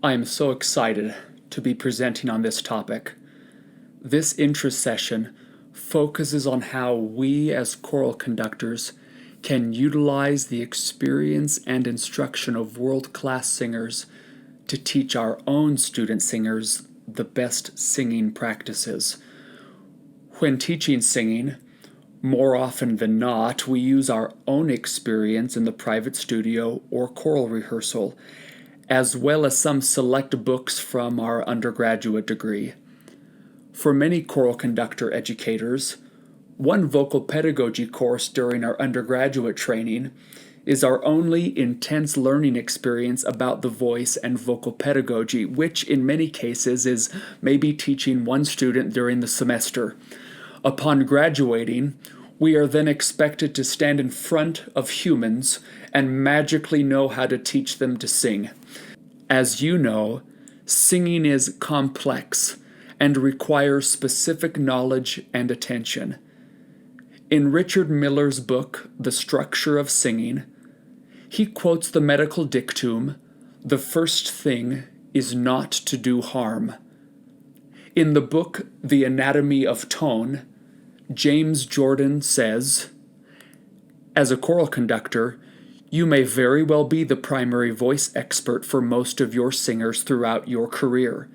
I am so excited to be presenting on this topic. This interest session focuses on how we as choral conductors can utilize the experience and instruction of world-class singers to teach our own student singers the best singing practices. When teaching singing, more often than not, we use our own experience in the private studio or choral rehearsal, as well as some select books from our undergraduate degree. For many choral conductor educators, one vocal pedagogy course during our undergraduate training is our only intense learning experience about the voice and vocal pedagogy, which in many cases is maybe teaching one student during the semester. Upon graduating, we are then expected to stand in front of humans and magically know how to teach them to sing. As you know, singing is complex and requires specific knowledge and attention. In Richard Miller's book, The Structure of Singing, he quotes the medical dictum, "The first thing is not to do harm." In the book, The Anatomy of Tone, James Jordan says, "As a choral conductor, you may very well be the primary voice expert for most of your singers throughout your career.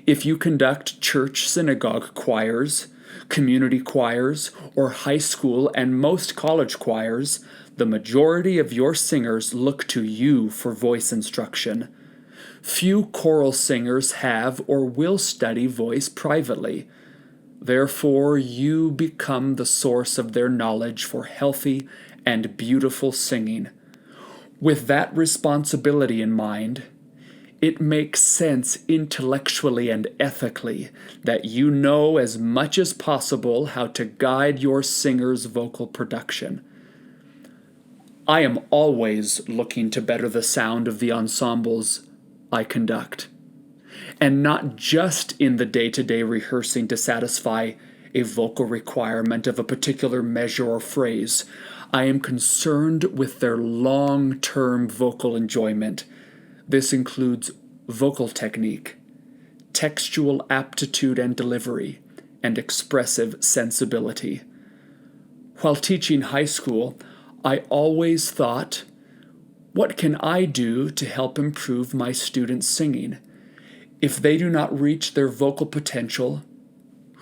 If you conduct church synagogue choirs, community choirs, or high school and most college choirs, the majority of your singers look to you for voice instruction. Few choral singers have or will study voice privately. Therefore, you become the source of their knowledge for healthy and beautiful singing. With that responsibility in mind, it makes sense intellectually and ethically that you know as much as possible how to guide your singer's vocal production. I am always looking to better the sound of the ensembles I conduct, and not just in the day-to-day rehearsing to satisfy a vocal requirement of a particular measure or phrase. I am concerned with their long-term vocal enjoyment. This includes vocal technique, textual aptitude and delivery, and expressive sensibility. While teaching high school, I always thought, what can I do to help improve my students' singing? If they do not reach their vocal potential,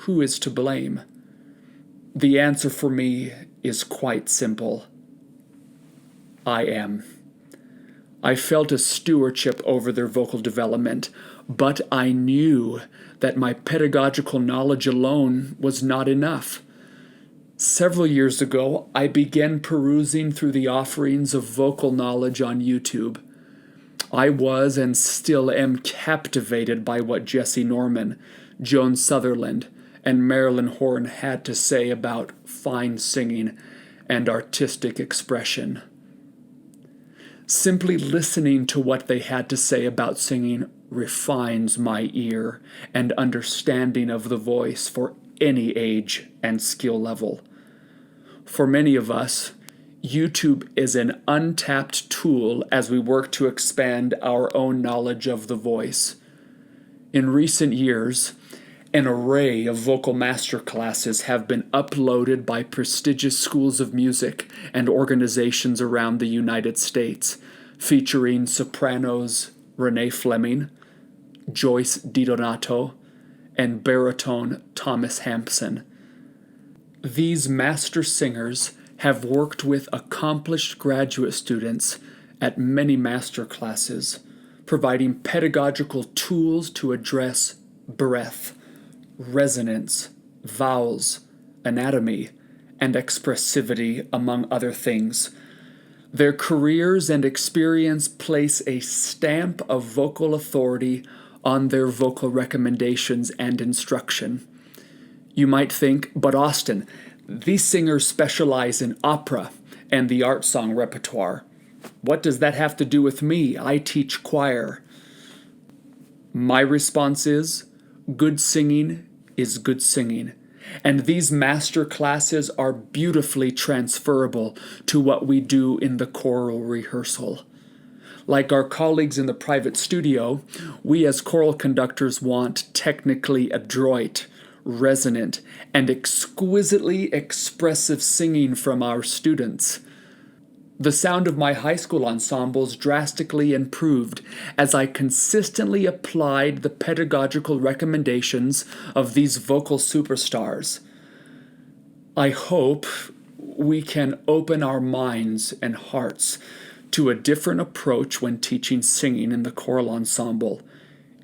who is to blame? The answer for me is quite simple. I am. I felt a stewardship over their vocal development, but I knew that my pedagogical knowledge alone was not enough. Several years ago, I began perusing through the offerings of vocal knowledge on YouTube. I was and still am captivated by what Jesse Norman, Joan Sutherland, and Marilyn Horne had to say about fine singing and artistic expression. Simply listening to what they had to say about singing refines my ear and understanding of the voice for any age and skill level. For many of us, YouTube is an untapped tool as we work to expand our own knowledge of the voice. In recent years, an array of vocal masterclasses have been uploaded by prestigious schools of music and organizations around the United States, featuring sopranos Renee Fleming, Joyce DiDonato, and baritone Thomas Hampson. These master singers have worked with accomplished graduate students at many masterclasses, providing pedagogical tools to address breath, resonance, vowels, anatomy, and expressivity, among other things. Their careers and experience place a stamp of vocal authority on their vocal recommendations and instruction. You might think, but Austin, these singers specialize in opera and the art song repertoire. What does that have to do with me? I teach choir. My response is, good singing is good singing, and these master classes are beautifully transferable to what we do in the choral rehearsal. Like our colleagues in the private studio, we as choral conductors want technically adroit, resonant, and exquisitely expressive singing from our students. The sound of my high school ensembles drastically improved as I consistently applied the pedagogical recommendations of these vocal superstars. I hope we can open our minds and hearts to a different approach when teaching singing in the choral ensemble.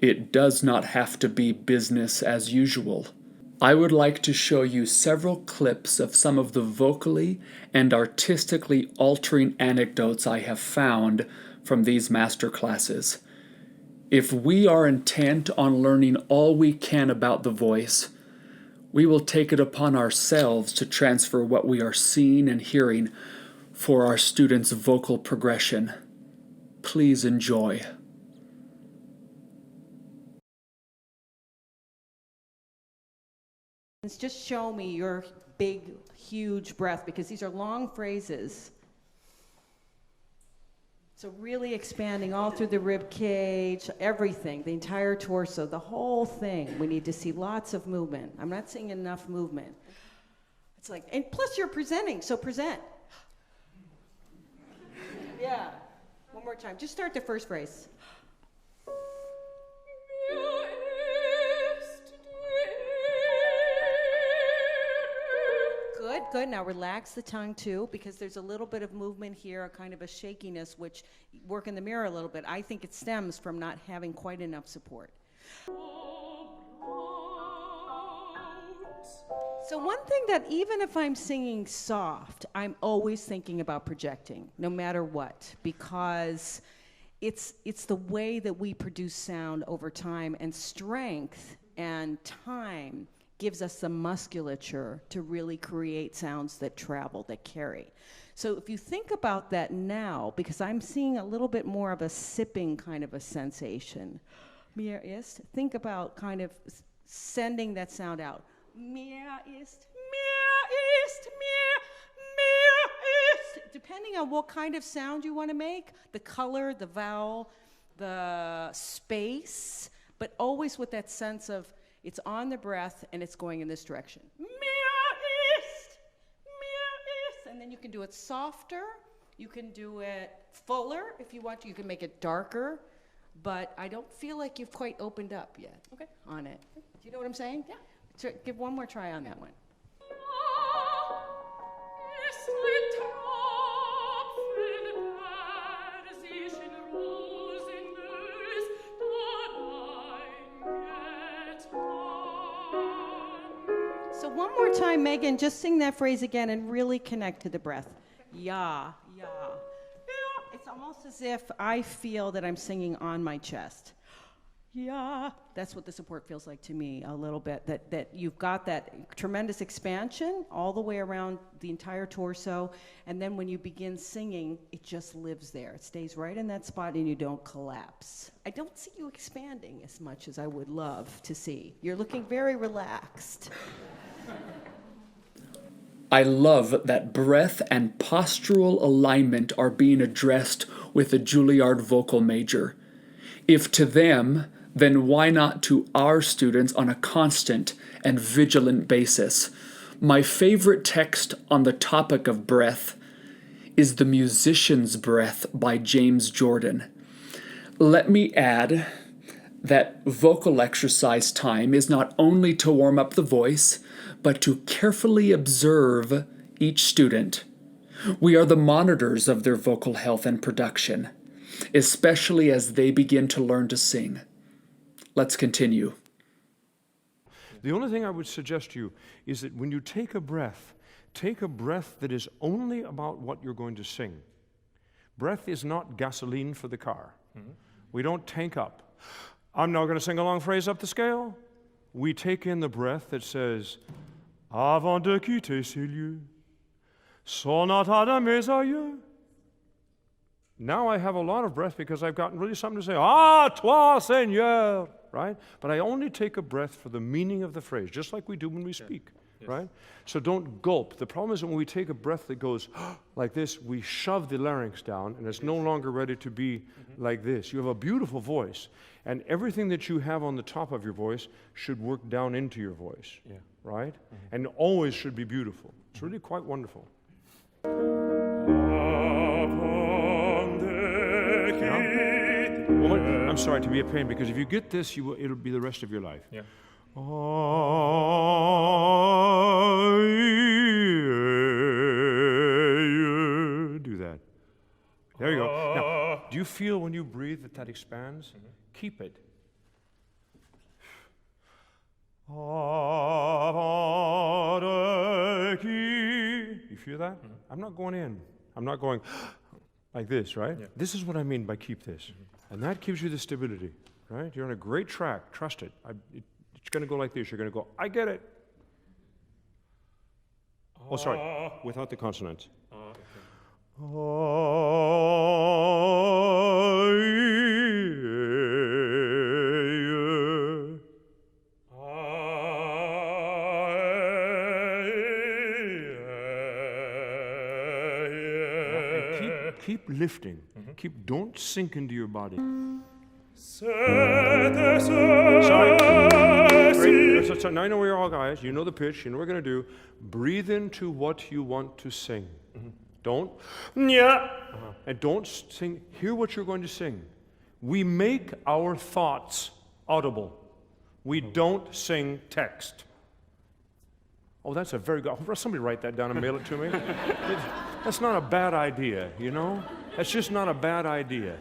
It does not have to be business as usual. I would like to show you several clips of some of the vocally and artistically altering anecdotes I have found from these masterclasses. If we are intent on learning all we can about the voice, we will take it upon ourselves to transfer what we are seeing and hearing for our students' vocal progression. Please enjoy. Just show me your big, huge breath, because these are long phrases. So really expanding all through the rib cage, everything, the entire torso, the whole thing. We need to see lots of movement. I'm not seeing enough movement. It's like, and plus you're presenting, so present. Yeah, one more time. Just start the first phrase. Good. Now relax the tongue too, because there's a little bit of movement here, a kind of a shakiness, which work in the mirror a little bit. I think it stems from not having quite enough support. So one thing that even if I'm singing soft, I'm always thinking about projecting, no matter what, because it's the way that we produce sound over time, and strength and time gives us the musculature to really create sounds that travel, that carry. So if you think about that now, because I'm seeing a little bit more of a sipping kind of a sensation. Mir ist, think about kind of sending that sound out. Mir ist, depending on what kind of sound you want to make, the color, the vowel, the space, but always with that sense of it's on the breath and it's going in this direction. Mir ist, and then you can do it softer, you can do it fuller if you want to, you can make it darker, but I don't feel like you've quite opened up yet on it. Do you know what I'm saying? Yeah. So give one more try on that one. So one more time, Megan, just sing that phrase again and really connect to the breath. Yeah. It's almost as if I feel that I'm singing on my chest. Yeah, that's what the support feels like to me a little bit, that you've got that tremendous expansion all the way around the entire torso, and then when you begin singing, it just lives there. It stays right in that spot and you don't collapse. I don't see you expanding as much as I would love to see. You're looking very relaxed. I love that breath and postural alignment are being addressed with a Juilliard vocal major. If to them, then why not to our students on a constant and vigilant basis? My favorite text on the topic of breath is The Musician's Breath by James Jordan. Let me add that vocal exercise time is not only to warm up the voice, but to carefully observe each student. We are the monitors of their vocal health and production, especially as they begin to learn to sing. Let's continue. The only thing I would suggest to you is that when you take a breath that is only about what you're going to sing. Breath is not gasoline for the car. Mm-hmm. We don't tank up. I'm now going to sing a long phrase up the scale. We take in the breath that says, avant de quitter ces lieux, sonata de mes aïeux. Now I have a lot of breath because I've gotten really something to say. Ah, toi, Seigneur, right? But I only take a breath for the meaning of the phrase, just like we do when we speak. right? So don't gulp. The problem is when we take a breath that goes like this, we shove the larynx down, and it's no longer ready to be like this. You have a beautiful voice, and everything that you have on the top of your voice should work down into your voice, right? And always should be beautiful. It's really quite wonderful. I'm sorry to be a pain, because if you get this, it'll be the rest of your life. Yeah. Do that. There you go. Now, do you feel when you breathe that expands? Keep it. You feel that? I'm not going in. I'm not going like this, right? Yeah. This is what I mean by keep this. And that gives you the stability, right? You're on a great track. Trust it. It's going to go like this. You're going to go, I get it. Oh, sorry. Without the consonants. Keep lifting. Don't sink into your body. Sorry. Now I know where you're all, guys. You know the pitch. You know what we're going to do. Breathe into what you want to sing. Don't. And don't sing. Hear what you're going to sing. We make our thoughts audible. We don't sing text. Oh, that's a very good. Somebody write that down and mail it to me. That's not a bad idea, you know? That's just not a bad idea.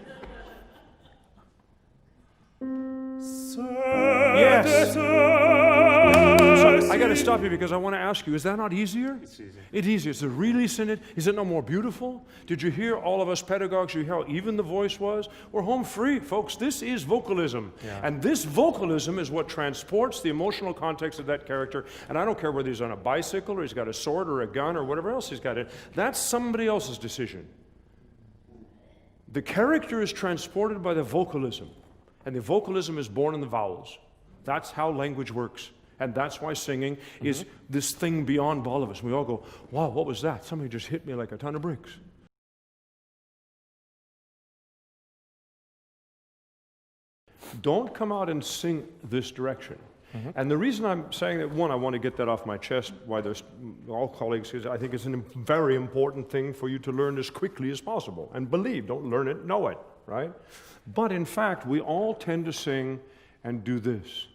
Yes. So I got to stop you because I want to ask you, is that not easier? It's easier. It's easier. Is the release in it? Is it not more beautiful? Did you hear all of us pedagogues, you hear how even the voice was? We're home free, folks. This is vocalism. Yeah. And this vocalism is what transports the emotional context of that character. And I don't care whether he's on a bicycle or he's got a sword or a gun or whatever else he's got in. That's somebody else's decision. The character is transported by the vocalism. And the vocalism is born in the vowels. That's how language works. And that's why singing is this thing beyond all of us. We all go, wow, what was that? Somebody just hit me like a ton of bricks. Don't come out and sing this direction. And the reason I'm saying that, one, I want to get that off my chest, why there's all colleagues, is I think it's a very important thing for you to learn as quickly as possible. And believe, don't learn it, know it, right? But in fact, we all tend to sing and do this.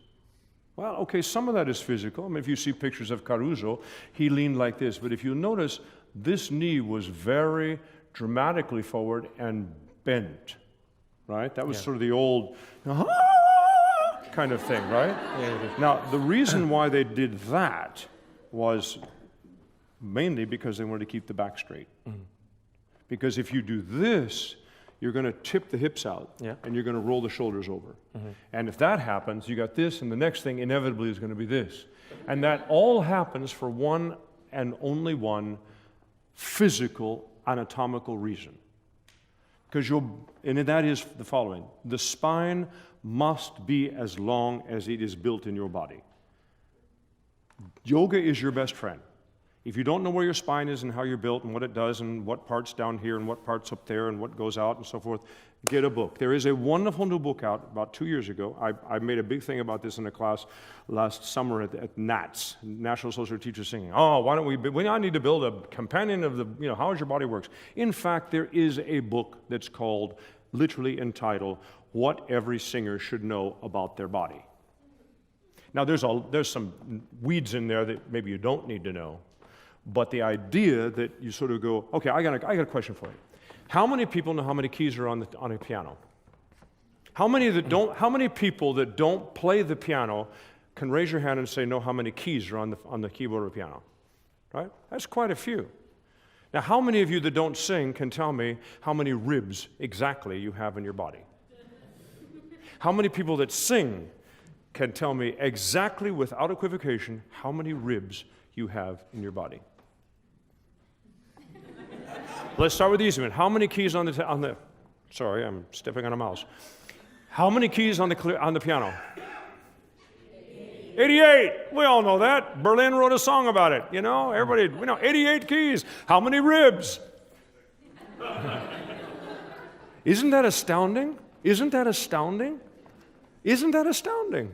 Well, okay, some of that is physical. I mean, if you see pictures of Caruso, he leaned like this. But if you notice, this knee was very dramatically forward and bent, right? That was sort of the old kind of thing, right? Now, the reason why they did that was mainly because they wanted to keep the back straight. Because if you do this, you're going to tip the hips out, and you're going to roll the shoulders over. And if that happens, you got this, and the next thing inevitably is going to be this. And that all happens for one and only one physical, anatomical reason. Because and that is the following. The spine must be as long as it is built in your body. Yoga is your best friend. If you don't know where your spine is and how you're built and what it does and what part's down here and what part's up there and what goes out and so forth, get a book. There is a wonderful new book out about 2 years ago. I made a big thing about this in a class last summer at NATS, National Association of Teachers Singing. Oh, why don't I need to build a companion of the, how your body works. In fact, there is a book that's called, literally entitled, What Every Singer Should Know About Their Body. Now, there's some weeds in there that maybe you don't need to know. But the idea that you sort of go, okay, I got a question for you. How many people know how many keys are on a piano? How many people that don't play the piano can raise your hand and say know how many keys are on the keyboard of the piano? Right? That's quite a few. Now, how many of you that don't sing can tell me how many ribs exactly you have in your body? How many people that sing can tell me exactly, without equivocation, how many ribs you have in your body? Let's start with the easy one. How many keys on the sorry, I'm stepping on a mouse. How many keys on the piano? 88. We all know that. Berlin wrote a song about it. You know, everybody, we know 88 keys. How many ribs? Isn't that astounding? Isn't that astounding? Isn't that astounding?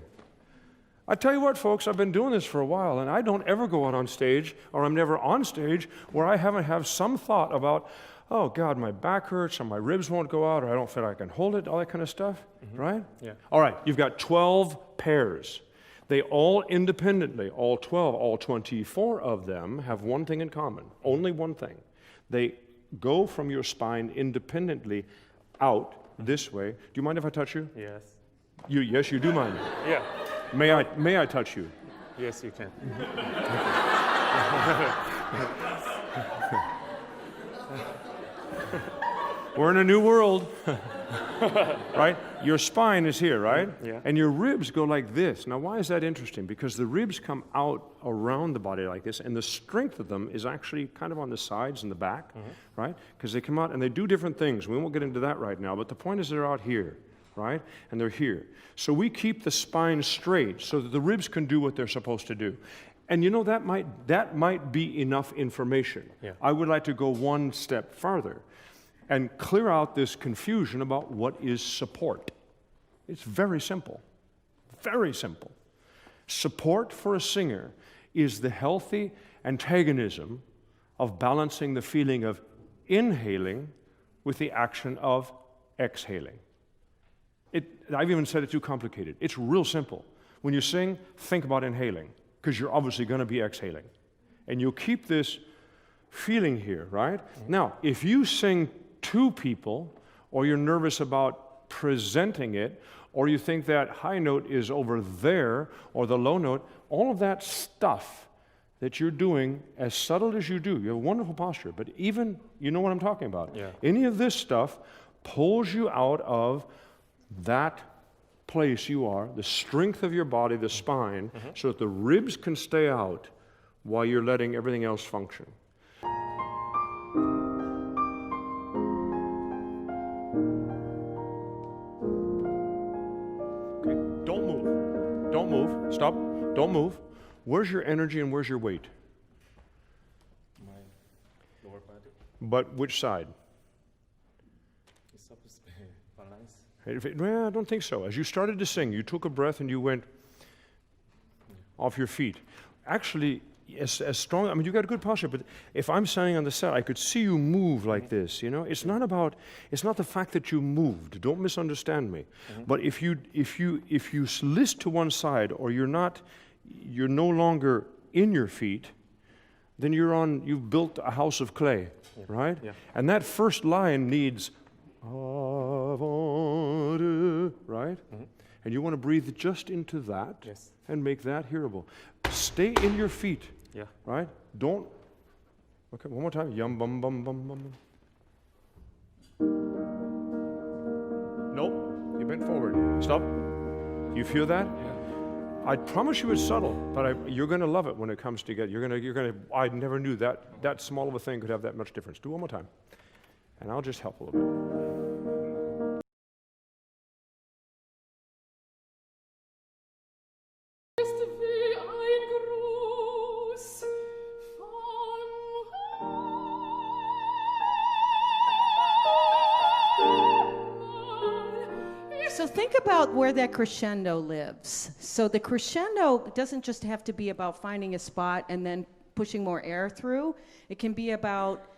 I tell you what, folks, I've been doing this for a while, and I don't ever go out on stage, or I'm never on stage, where I haven't have some thought about, oh, God, my back hurts, or my ribs won't go out, or I don't feel like I can hold it, all that kind of stuff, right? Yeah. All right, you've got 12 pairs. They all independently, all 12, all 24 of them have one thing in common, only one thing. They go from your spine independently out this way. Do you mind if I touch you? Yes. Yes, you do mind. Yeah. May I touch you? Yes, you can. We're in a new world, right? Your spine is here, right? Yeah. And your ribs go like this. Now, why is that interesting? Because the ribs come out around the body like this, and the strength of them is actually kind of on the sides and the back, right? Because they come out and they do different things. We won't get into that right now, but the point is they're out here, right? And they're here. So we keep the spine straight so that the ribs can do what they're supposed to do. And you know, that might be enough information. Yeah. I would like to go one step farther and clear out this confusion about what is support. It's very simple, very simple. Support for a singer is the healthy antagonism of balancing the feeling of inhaling with the action of exhaling. I've even said it too complicated. It's real simple. When you sing, think about inhaling, because you're obviously going to be exhaling. And you'll keep this feeling here, right? Now, if you sing to people, or you're nervous about presenting it, or you think that high note is over there, or the low note, all of that stuff that you're doing, as subtle as you do, you have a wonderful posture, but even, you know what I'm talking about. Yeah. Any of this stuff pulls you out of that place you are, the strength of your body, the spine, so that the ribs can stay out while you're letting everything else function. Okay, don't move. Don't move. Stop. Don't move. Where's your energy and where's your weight? My lower body But which side? is supposed to be balanced. Well, I don't think so. As you started to sing, you took a breath and you went off your feet. Actually, as strong, I mean, you got a good posture, but if I'm standing on the set, I could see you move like this, you know? It's not the fact that you moved. Don't misunderstand me. But if you list to one side, or you're no longer in your feet, then you've built a house of clay, right? Yeah. And that first line needs right? And you want to breathe just into that and make that hearable. Stay in your feet, right? Don't, okay, one more time. Yum, bum, bum, bum, bum. Nope, you bent forward. Stop. You feel that? Yeah. I promise you it's subtle, but you're going to love it when it comes together. You're going to, I never knew that small of a thing could have that much difference. Do it one more time. And I'll just help a little bit. So think about where that crescendo lives. So the crescendo doesn't just have to be about finding a spot and then pushing more air through. It can be about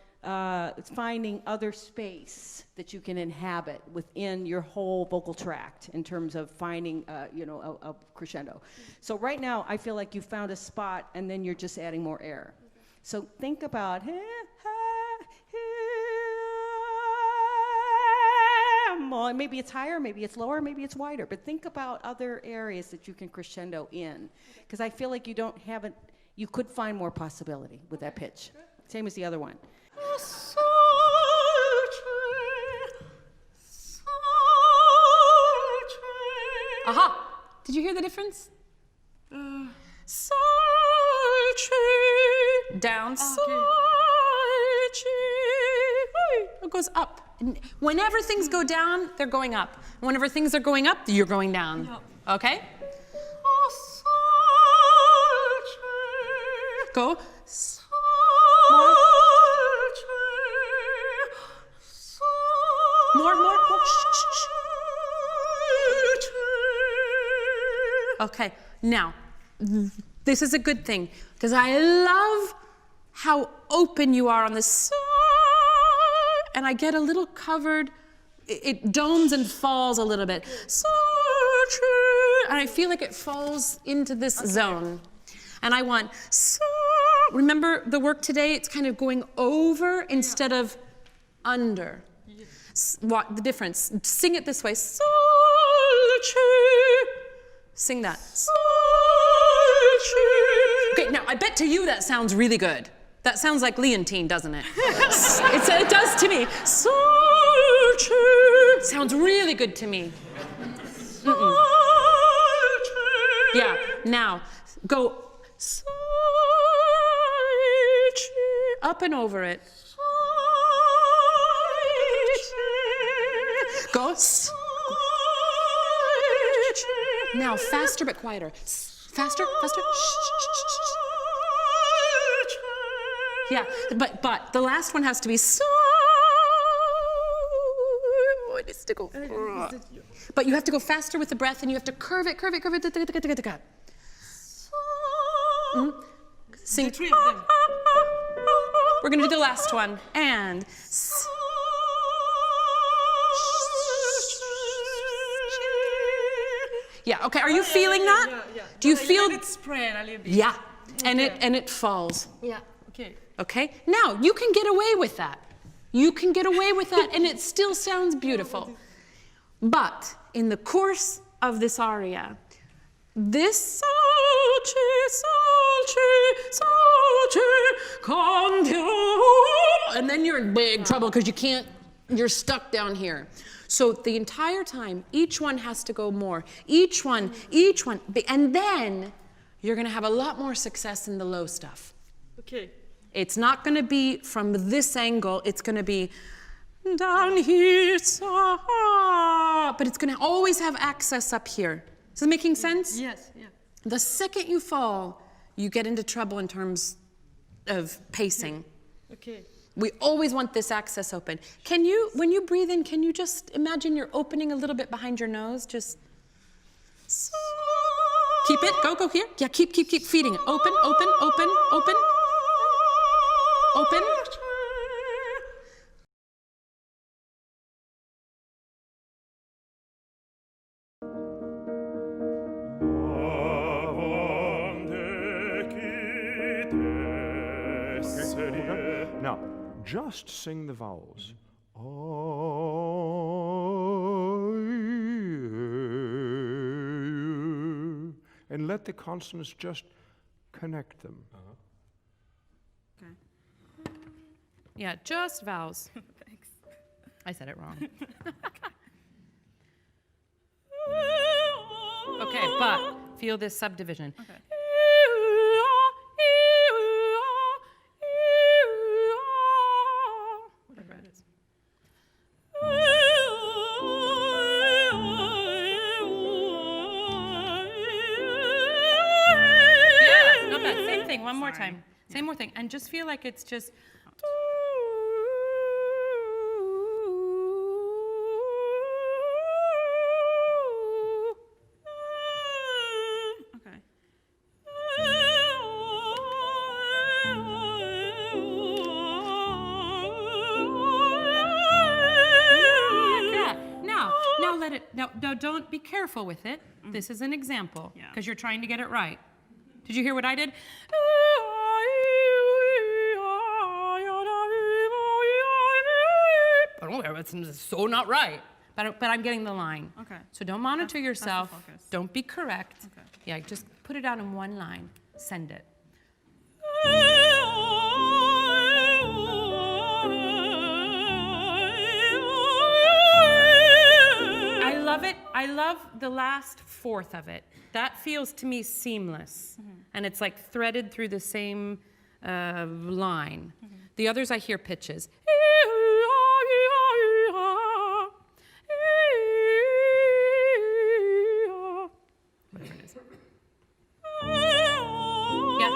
finding other space that you can inhabit within your whole vocal tract in terms of finding, a crescendo. So right now, I feel like you found a spot and then you're just adding more air. So think about, maybe it's higher, maybe it's lower, maybe it's wider, but think about other areas that you can crescendo in, because I feel like you could find more possibility with that pitch. Same as the other one. Aha! Did you hear the difference? Down. It goes up. And whenever things go down, they're going up. Whenever things are going up, you're going down. Okay? Go. More. More. Shh. Okay, now, this is a good thing, because I love how open you are on the side, and I get a little covered, it domes and falls a little bit. And I feel like it falls into this zone. And I want, remember the work today? It's kind of going over instead of under. What the difference? Sing it this way. Sing that. Okay, now I bet to you that sounds really good. That sounds like Leontine, doesn't it? It does to me. Sounds really good to me. Yeah, now go up and over it. Go. Now faster but quieter. Faster. Yeah, but the last one has to be it needs to go. But you have to go faster with the breath, and you have to curve it. Sing. Three of them. We're gonna do the last one. And yeah, okay, are you feeling that? Yeah. Do you feel it spread a little bit? Yeah, and it falls. Yeah. Okay. Okay, now you can get away with that. You can get away with that, and it still sounds beautiful. But in the course of this aria, this and then you're in big trouble because you're stuck down here. So the entire time, each one has to go more. Each one, and then you're gonna have a lot more success in the low stuff. Okay. It's not going to be from this angle, it's going to be down here, but it's going to always have access up here. Is it making sense? Yes, yeah. The second you fall, you get into trouble in terms of pacing. Okay. We always want this access open. Can you, when you breathe in, can you just imagine you're opening a little bit behind your nose? Just keep it, go here. Yeah, keep feeding it. Open. Open. Now, just sing the vowels. And let the consonants just connect them. Yeah, just vowels. Thanks. I said it wrong. Okay, but feel this subdivision. Okay. Whatever it is. Yeah, not bad. Same thing, one more time. Same more thing. And just feel like it's just. Okay. Now let it. No, don't be careful with it. This is an example because you're trying to get it right. Did you hear what I did? It's so not right. But I'm getting the line. Okay. So don't monitor yourself. That's the focus. Don't be correct. Okay. Yeah, just put it out in one line. Send it. I love it. I love the last fourth of it. That feels to me seamless. And it's like threaded through the same line. The others I hear pitches. Whatever it is. Yeah.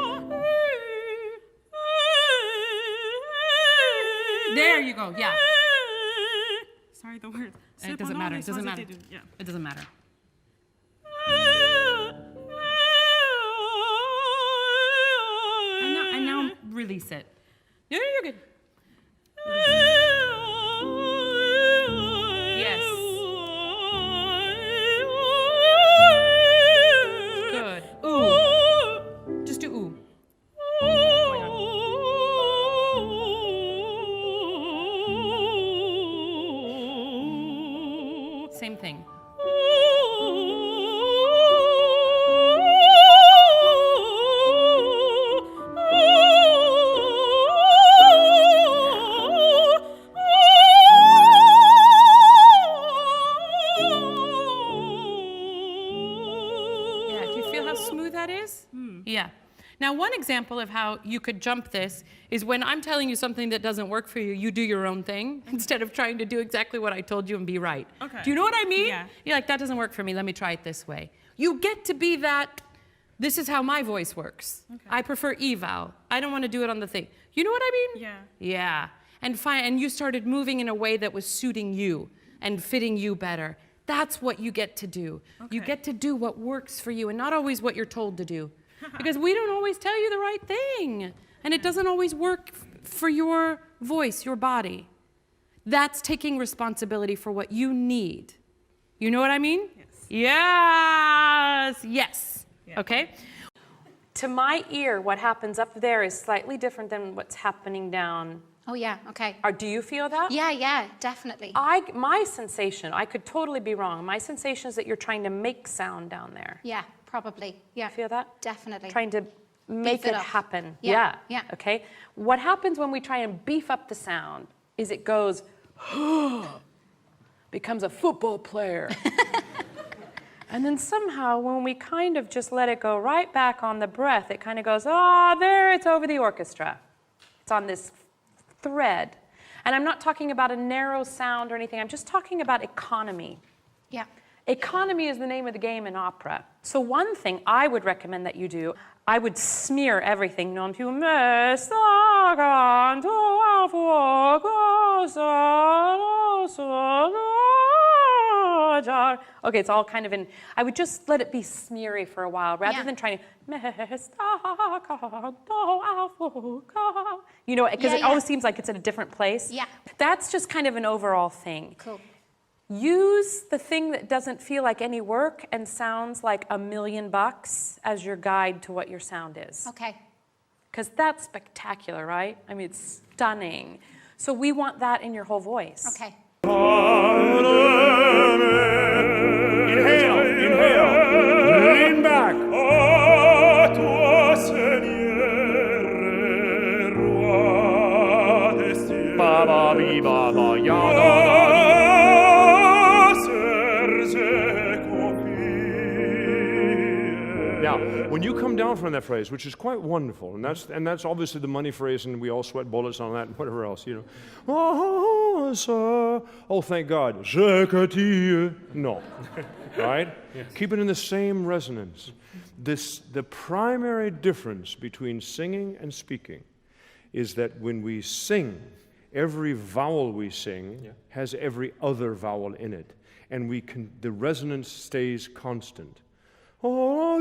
There you go, yeah. Sorry, the word. It doesn't matter, it doesn't matter. Yeah. It doesn't matter. And now release it. No, you're good. Yes. Good. Ooh. Just do ooh. Going on. Same thing. Yeah, do you feel how smooth that is? Yeah. Now, one example of how you could jump this is when I'm telling you something that doesn't work for you, you do your own thing instead of trying to do exactly what I told you and be right. Okay. Do you know what I mean? Yeah. You're like, that doesn't work for me. Let me try it this way. You get to be that, this is how my voice works. Okay. I prefer eval. I don't want to do it on the thing. You know what I mean? Yeah. Yeah. And you started moving in a way that was suiting you and fitting you better. That's what you get to do. You Okay. get to do what works for you and not always what you're told to do. Because we don't always tell you the right thing. And it doesn't always work for your voice, your body. That's taking responsibility for what you need. You know what I mean? Yes. Yes. Yes. Yeah. Okay? To my ear, what happens up there is slightly different than what's happening down. Oh yeah, okay. Or do you feel that? Yeah, definitely. My sensation, I could totally be wrong. My sensation is that you're trying to make sound down there. Yeah, probably. Yeah. You feel that? Definitely. Trying to make it it up. happen. Yeah, yeah. Okay. What happens when we try and beef up the sound is it goes, becomes a football player. And then somehow when we kind of just let it go right back on the breath, it kind of goes, there, it's over the orchestra. It's on this thread. And I'm not talking about a narrow sound or anything. I'm just talking about economy. Yeah. Economy is the name of the game in opera. So one thing I would recommend that you do, I would smear everything. Okay, it's all kind of in, I would just let it be smeary for a while rather than trying to, you know, because it always seems like it's in a different place. Yeah. That's just kind of an overall thing. Cool. Use the thing that doesn't feel like any work and sounds like $1,000,000 as your guide to what your sound is. Okay. Because that's spectacular, right? I mean, it's stunning. So we want that in your whole voice. Okay. Inhale, inhale. Lean back. Ba ba bi ba ba ya da da. Now, when you come down from that phrase, which is quite wonderful, and that's obviously the money phrase, and we all sweat bullets on that and whatever else, you know. Oh, thank God. No. Right? Yes. Keep it in the same resonance. The primary difference between singing and speaking is that when we sing, every vowel we sing has every other vowel in it, and the resonance stays constant. Avant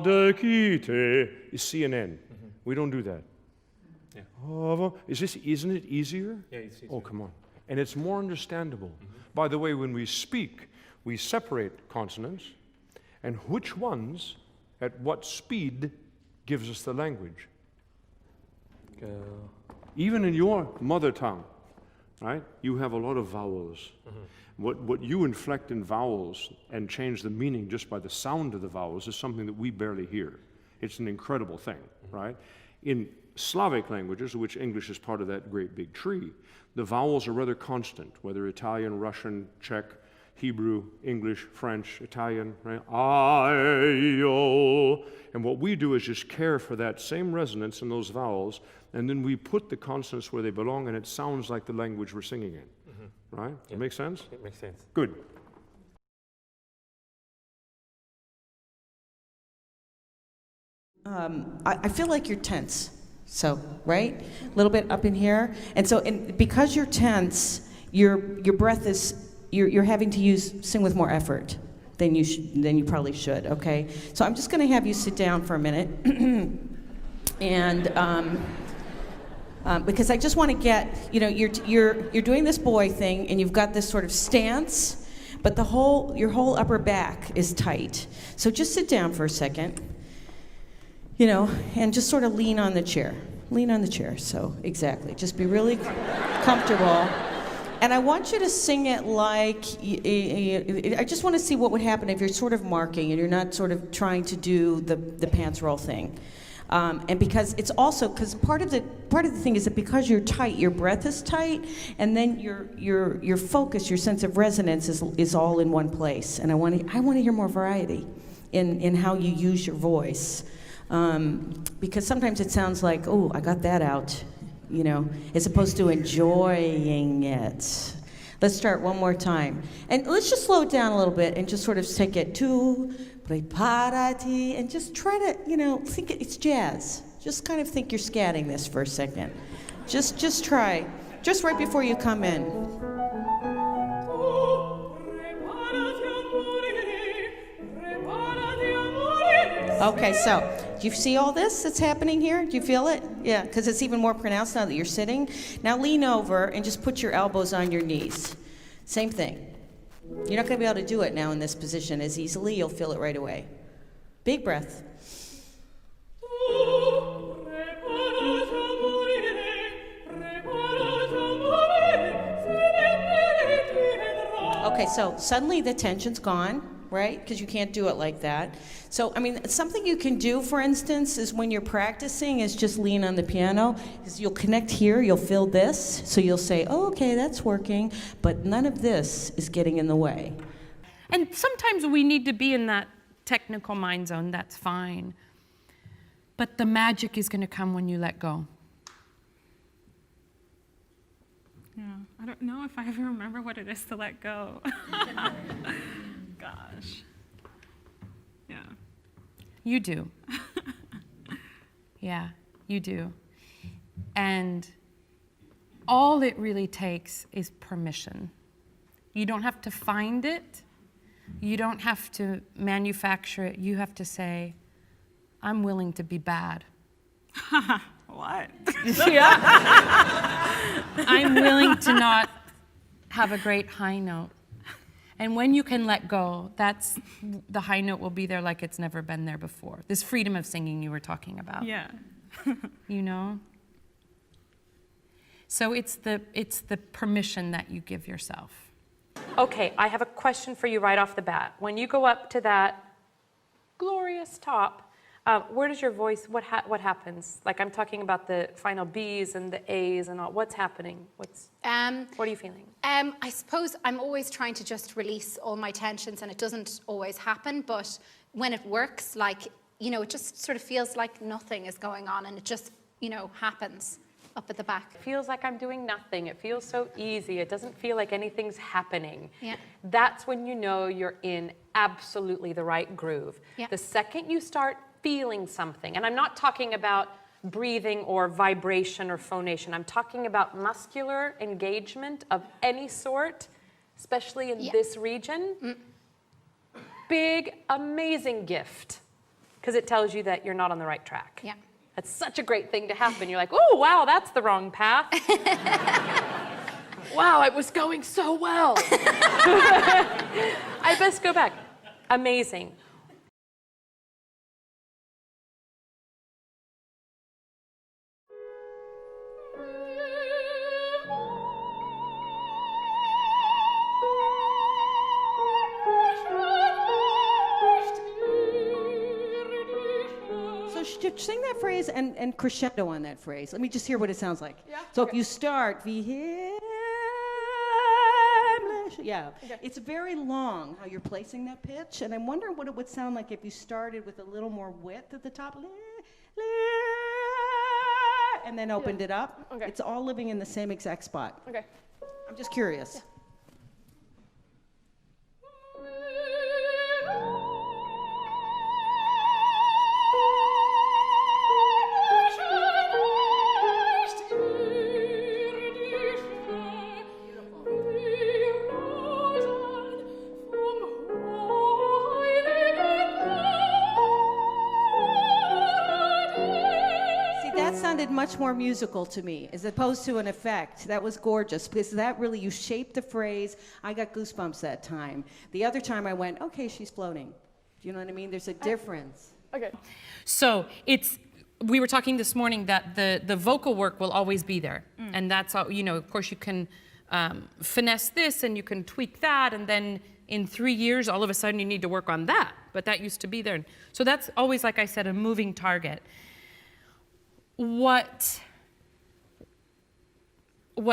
de quitter is C and N. We don't do that. Yeah. Isn't it easier? Yeah, it's easier. Oh, come on. And it's more understandable. By the way, when we speak, we separate consonants, and which ones, at what speed, gives us the language. Even in your mother tongue, right? You have a lot of vowels. What you inflect in vowels and change the meaning just by the sound of the vowels is something that we barely hear. It's an incredible thing, right? In Slavic languages, which English is part of that great big tree, the vowels are rather constant, whether Italian, Russian, Czech, Hebrew, English, French, Italian, right? I-O. And what we do is just care for that same resonance in those vowels, and then we put the consonants where they belong, and it sounds like the language we're singing in. Right? It makes sense? It makes sense. Good. I feel like you're tense. So, right? A little bit up in here. And so, because you're tense, your breath is, you're having to sing with more effort than you probably should, okay? So I'm just gonna have you sit down for a minute. And, because I just want to get, you're doing this boy thing, and you've got this sort of stance, but your whole upper back is tight. So just sit down for a second, and just sort of lean on the chair. Lean on the chair, so exactly. Just be really comfortable. And I want you to sing it like, I just want to see what would happen if you're sort of marking and you're not sort of trying to do the pants roll thing. And because it's also, because part of the thing is that because you're tight, your breath is tight, and then your focus, your sense of resonance is all in one place. And I want to hear more variety in how you use your voice, because sometimes it sounds like, oh, I got that out, as opposed to enjoying it. Let's start one more time, and let's just slow it down a little bit and just sort of take it to. Preparati, and just try to, think it's jazz. Just kind of think you're scatting this for a second. Just try. Just right before you come in. Okay, so do you see all this that's happening here? Do you feel it? Yeah, because it's even more pronounced now that you're sitting. Now lean over and just put your elbows on your knees. Same thing. You're not going to be able to do it now in this position as easily. You'll feel it right away. Big breath. Okay, so suddenly the tension's gone, right? Because you can't do it like that. So, something you can do, for instance, is when you're practicing is just lean on the piano. Is you'll connect here, you'll feel this, so you'll say, oh, okay, that's working, but none of this is getting in the way. And sometimes we need to be in that technical mind zone, that's fine. But the magic is going to come when you let go. Yeah, I don't know if I ever remember what it is to let go. Gosh. Yeah. You do. Yeah, you do. And all it really takes is permission. You don't have to find it. You don't have to manufacture it. You have to say, I'm willing to be bad. What? Yeah. I'm willing to not have a great high note. And when you can let go, the high note will be there like it's never been there before. This freedom of singing you were talking about. Yeah. So it's the permission that you give yourself. Okay, I have a question for you right off the bat. When you go up to that glorious top, where does your voice, what happens? Like, I'm talking about the final B's and the A's and all. What's happening? What are you feeling? I suppose I'm always trying to just release all my tensions, and it doesn't always happen, but when it works, it just sort of feels like nothing is going on, and it just, happens up at the back. It feels like I'm doing nothing. It feels so easy. It doesn't feel like anything's happening. Yeah. That's when you know you're in absolutely the right groove. Yeah. The second you start feeling something, and I'm not talking about breathing or vibration or phonation, I'm talking about muscular engagement of any sort, especially in this region. Big, amazing gift, because it tells you that you're not on the right track. Yeah. That's such a great thing to happen. You're like, oh, wow, that's the wrong path. Wow, it was going so well. I best go back. Amazing. Sing that phrase and crescendo on that phrase. Let me just hear what it sounds like. Yeah? So Okay. if you start, it's very long how you're placing that pitch, and I'm wondering what it would sound like if you started with a little more width at the top, and then opened it up. Okay. It's all living in the same exact spot. Okay. I'm just curious. sounded much more musical to me as opposed to an effect. That was gorgeous because that really, you shaped the phrase. I got goosebumps that time. The other time I went, okay, she's floating. Do you know what I mean? There's a difference. Okay. So we were talking this morning that the vocal work will always be there. And that's all, of course you can finesse this and you can tweak that, and then in 3 years, all of a sudden you need to work on that. But that used to be there. So that's always, like I said, a moving target. What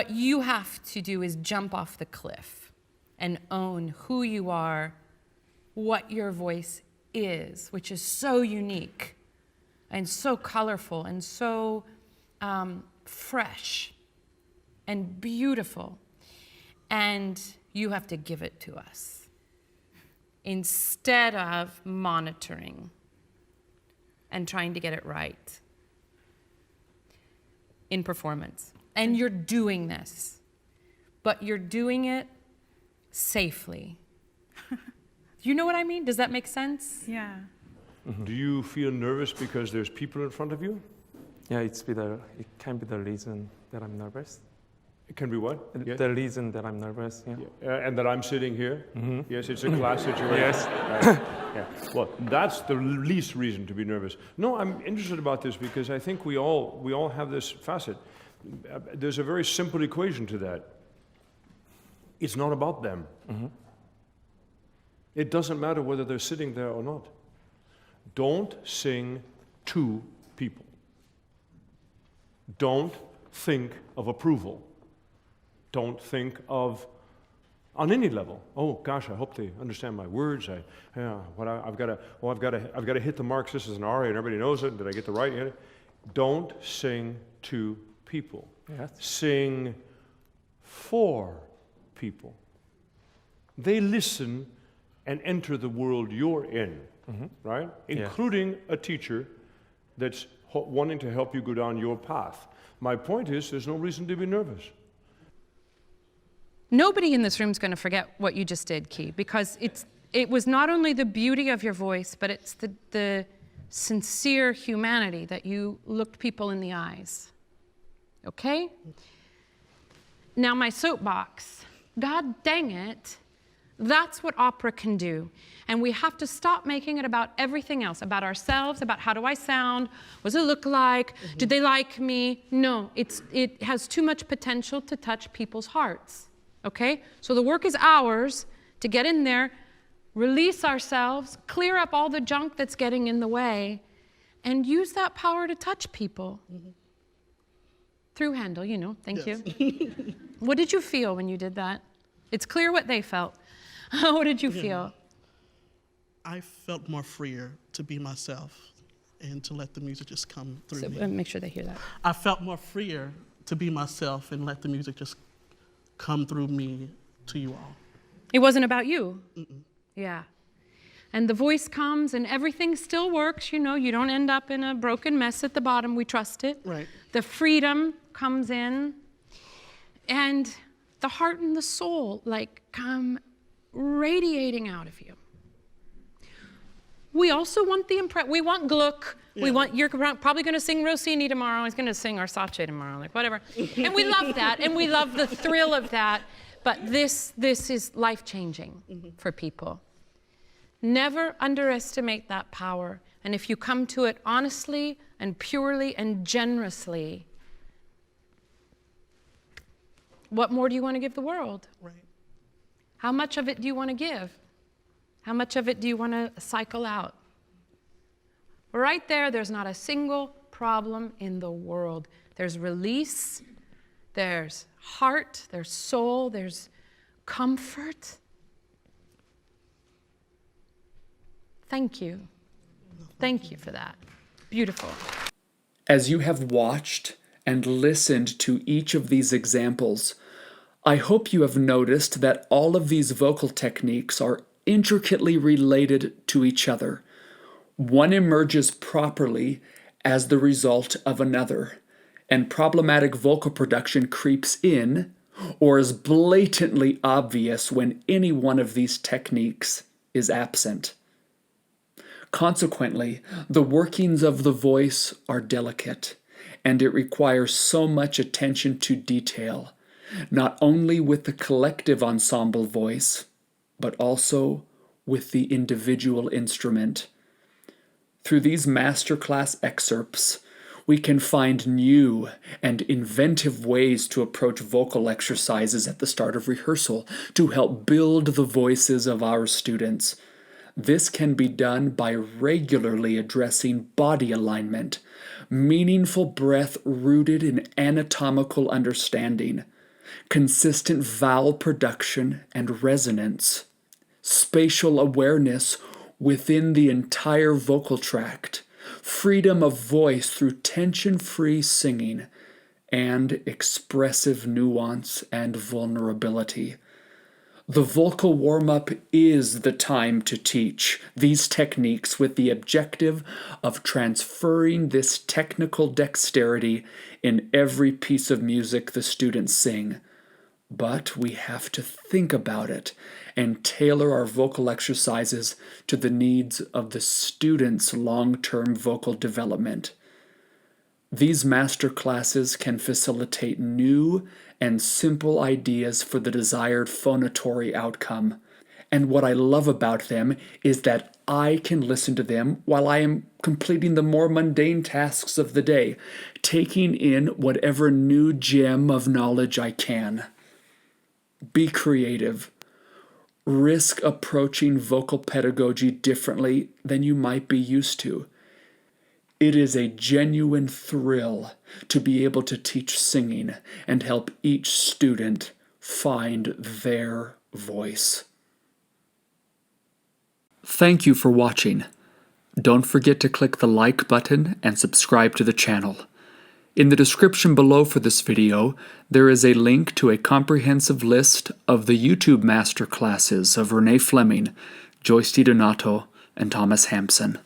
you have to do is jump off the cliff and own who you are, what your voice is, which is so unique and so colorful and so fresh and beautiful. And you have to give it to us instead of monitoring and trying to get it right in performance. And you're doing this, but you're doing it safely. You know what I mean? Does that make sense? Yeah. Do you feel nervous because there's people in front of you? Yeah, it can be the reason that I'm nervous. It can be what? Yeah. The reason that I'm nervous, yeah. And that I'm sitting here? Yes, it's a class situation. Yes. Right. Yeah. Well, that's the least reason to be nervous. No, I'm interested about this because I think we all have this facet. There's a very simple equation to that. It's not about them. It doesn't matter whether they're sitting there or not. Don't sing to people. Don't think of approval. Don't think of, on any level, oh gosh, I hope they understand my words. I've got to hit the marks. This is an aria and everybody knows it. Did I get the right? Don't sing to people. Yes. Sing for people. They listen and enter the world you're in, right? Including a teacher that's wanting to help you go down your path. My point is, there's no reason to be nervous. Nobody in this room is going to forget what you just did, Key, because it was not only the beauty of your voice, but it's the sincere humanity that you looked people in the eyes. Okay? Now my soapbox. God dang it. That's what opera can do. And we have to stop making it about everything else, about ourselves, about how do I sound, what does it look like, do they like me? No, it has too much potential to touch people's hearts. Okay? So the work is ours to get in there, release ourselves, clear up all the junk that's getting in the way, and use that power to touch people. Through Handel, thank you. What did you feel when you did that? It's clear what they felt. What did you feel? I felt more freer to be myself and to let the music just come through me. Make sure they hear that. I felt more freer to be myself and let the music just come through me to you all. It wasn't about you. Yeah. And the voice comes and everything still works, you don't end up in a broken mess at the bottom. We trust it. Right. The freedom comes in and the heart and the soul come radiating out of you. We also want we want Gluck. Yeah. You're probably going to sing Rossini tomorrow. I was going to sing Arsace tomorrow, whatever. And we love that, and we love the thrill of that. But this is life-changing for people. Never underestimate that power. And if you come to it honestly and purely and generously, what more do you want to give the world? Right. How much of it do you want to give? How much of it do you want to cycle out? Right there's not a single problem in the world. There's release, there's heart, there's soul, there's comfort. Thank you. Thank you for that. Beautiful. As you have watched and listened to each of these examples, I hope you have noticed that all of these vocal techniques are intricately related to each other. One emerges properly as the result of another, and problematic vocal production creeps in or is blatantly obvious when any one of these techniques is absent. Consequently, the workings of the voice are delicate, and it requires so much attention to detail, not only with the collective ensemble voice, but also with the individual instrument. Through these masterclass excerpts, we can find new and inventive ways to approach vocal exercises at the start of rehearsal to help build the voices of our students. This can be done by regularly addressing body alignment, meaningful breath rooted in anatomical understanding, consistent vowel production and resonance, spatial awareness within the entire vocal tract, freedom of voice through tension-free singing, and expressive nuance and vulnerability. The vocal warm-up is the time to teach these techniques with the objective of transferring this technical dexterity in every piece of music the students sing. But we have to think about it and tailor our vocal exercises to the needs of the students' long-term vocal development. These master classes can facilitate new and simple ideas for the desired phonatory outcome. And what I love about them is that I can listen to them while I am completing the more mundane tasks of the day, taking in whatever new gem of knowledge I can. Be creative. Risk approaching vocal pedagogy differently than you might be used to. It is a genuine thrill to be able to teach singing and help each student find their voice. Thank you for watching. Don't forget to click the like button and subscribe to the channel. In the description below for this video, there is a link to a comprehensive list of the YouTube masterclasses of Renee Fleming, Joyce DiDonato, and Thomas Hampson.